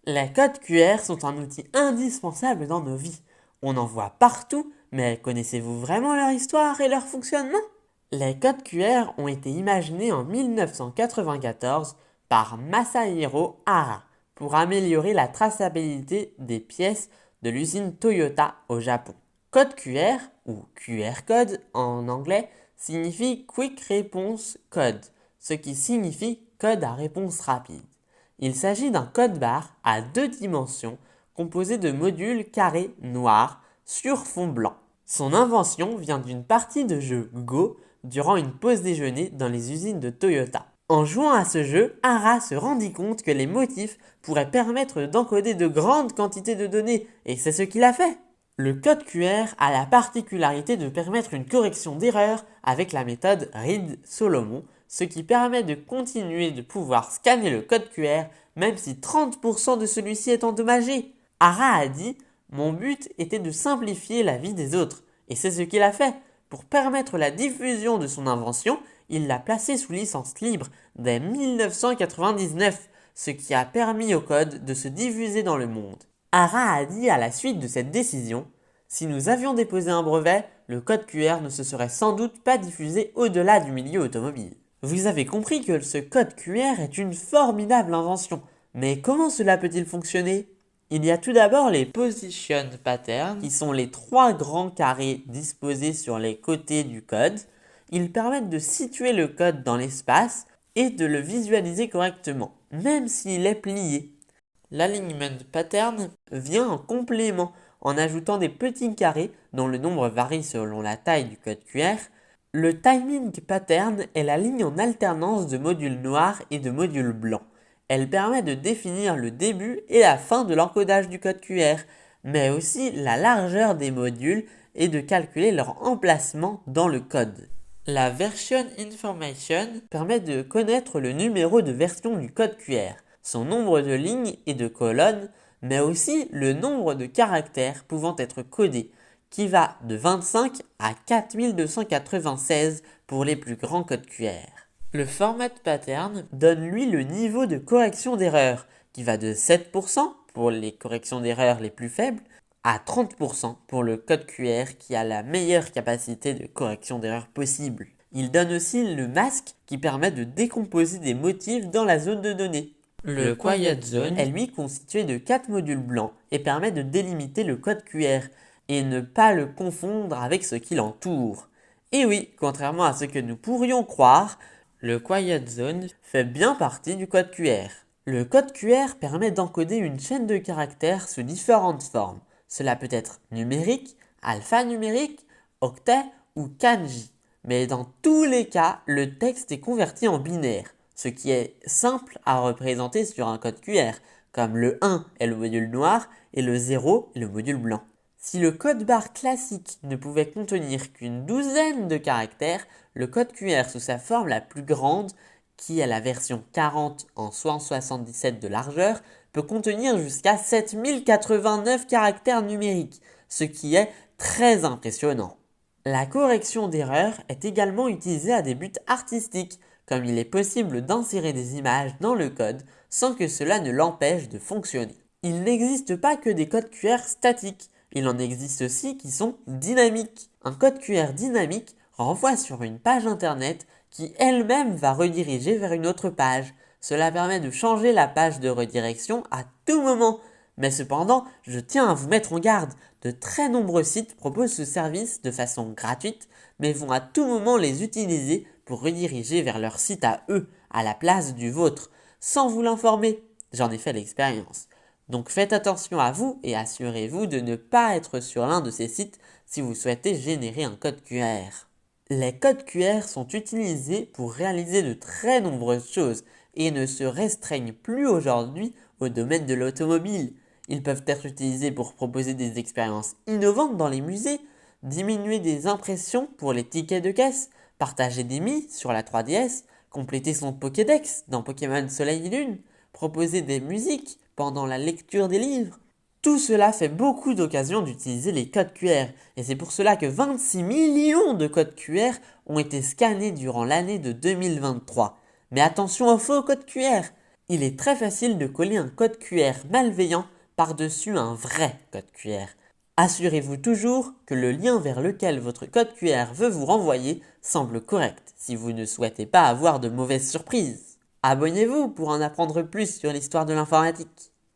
Les codes QR sont un outil indispensable dans nos vies. On en voit partout, mais connaissez-vous vraiment leur histoire et leur fonctionnement? Les codes QR ont été imaginés en 1994 par Masahiro Hara pour améliorer la traçabilité des pièces de l'usine Toyota au Japon. Code QR, ou QR code en anglais, signifie Quick Response Code, ce qui signifie code à réponse rapide. Il s'agit d'un code barre à deux dimensions composé de modules carrés noirs sur fond blanc. Son invention vient d'une partie de jeu Go durant une pause déjeuner dans les usines de Toyota. En jouant à ce jeu, Hara se rendit compte que les motifs pourraient permettre d'encoder de grandes quantités de données, et c'est ce qu'il a fait. Le code QR a la particularité de permettre une correction d'erreur avec la méthode Reed-Solomon, ce qui permet de continuer de pouvoir scanner le code QR même si 30% de celui-ci est endommagé. Hara a dit « Mon but était de simplifier la vie des autres », et c'est ce qu'il a fait. Pour permettre la diffusion de son invention, il l'a placée sous licence libre dès 1999, ce qui a permis au code de se diffuser dans le monde. Hara a dit à la suite de cette décision « Si nous avions déposé un brevet, le code QR ne se serait sans doute pas diffusé au-delà du milieu automobile. » Vous avez compris que ce code QR est une formidable invention. Mais comment cela peut-il fonctionner? Il y a tout d'abord les position patterns, qui sont les trois grands carrés disposés sur les côtés du code. Ils permettent de situer le code dans l'espace et de le visualiser correctement, même s'il est plié. L'alignment pattern vient en complément en ajoutant des petits carrés dont le nombre varie selon la taille du code QR. Le timing pattern est la ligne en alternance de modules noirs et de modules blancs. Elle permet de définir le début et la fin de l'encodage du code QR, mais aussi la largeur des modules et de calculer leur emplacement dans le code. La version information permet de connaître le numéro de version du code QR, son nombre de lignes et de colonnes, mais aussi le nombre de caractères pouvant être codés, qui va de 25 à 4296 pour les plus grands codes QR. Le format pattern donne lui le niveau de correction d'erreur, qui va de 7% pour les corrections d'erreur les plus faibles à 30% pour le code QR qui a la meilleure capacité de correction d'erreur possible. Il donne aussi le masque qui permet de décomposer des motifs dans la zone de données. Le Quiet Zone est lui constitué de 4 modules blancs et permet de délimiter le code QR et ne pas le confondre avec ce qui l'entoure. Et oui, contrairement à ce que nous pourrions croire, le Quiet Zone fait bien partie du code QR. Le code QR permet d'encoder une chaîne de caractères sous différentes formes. Cela peut être numérique, alphanumérique, octet ou kanji. Mais dans tous les cas, le texte est converti en binaire, ce qui est simple à représenter sur un code QR, comme le 1 est le module noir et le 0 est le module blanc. Si le code barre classique ne pouvait contenir qu'une douzaine de caractères, le code QR sous sa forme la plus grande, qui est la version 40 en 177 de largeur, peut contenir jusqu'à 7089 caractères numériques, ce qui est très impressionnant. La correction d'erreurs est également utilisée à des buts artistiques, comme il est possible d'insérer des images dans le code sans que cela ne l'empêche de fonctionner. Il n'existe pas que des codes QR statiques, il en existe aussi qui sont dynamiques. Un code QR dynamique renvoie sur une page internet qui elle-même va rediriger vers une autre page. Cela permet de changer la page de redirection à tout moment. Mais cependant, je tiens à vous mettre en garde. De très nombreux sites proposent ce service de façon gratuite, mais vont à tout moment les utiliser pour rediriger vers leur site à eux, à la place du vôtre, sans vous l'informer. J'en ai fait l'expérience. Donc faites attention à vous et assurez-vous de ne pas être sur l'un de ces sites si vous souhaitez générer un code QR. Les codes QR sont utilisés pour réaliser de très nombreuses choses et ne se restreignent plus aujourd'hui au domaine de l'automobile. Ils peuvent être utilisés pour proposer des expériences innovantes dans les musées, diminuer des impressions pour les tickets de caisse, partager des Mii sur la 3DS, compléter son Pokédex dans Pokémon Soleil et Lune, proposer des musiques pendant la lecture des livres. Tout cela fait beaucoup d'occasions d'utiliser les codes QR et c'est pour cela que 26 millions de codes QR ont été scannés durant l'année de 2023. Mais attention aux faux codes QR! Il est très facile de coller un code QR malveillant par-dessus un vrai code QR. Assurez-vous toujours que le lien vers lequel votre code QR veut vous renvoyer semble correct si vous ne souhaitez pas avoir de mauvaises surprises. Abonnez-vous pour en apprendre plus sur l'histoire de l'informatique.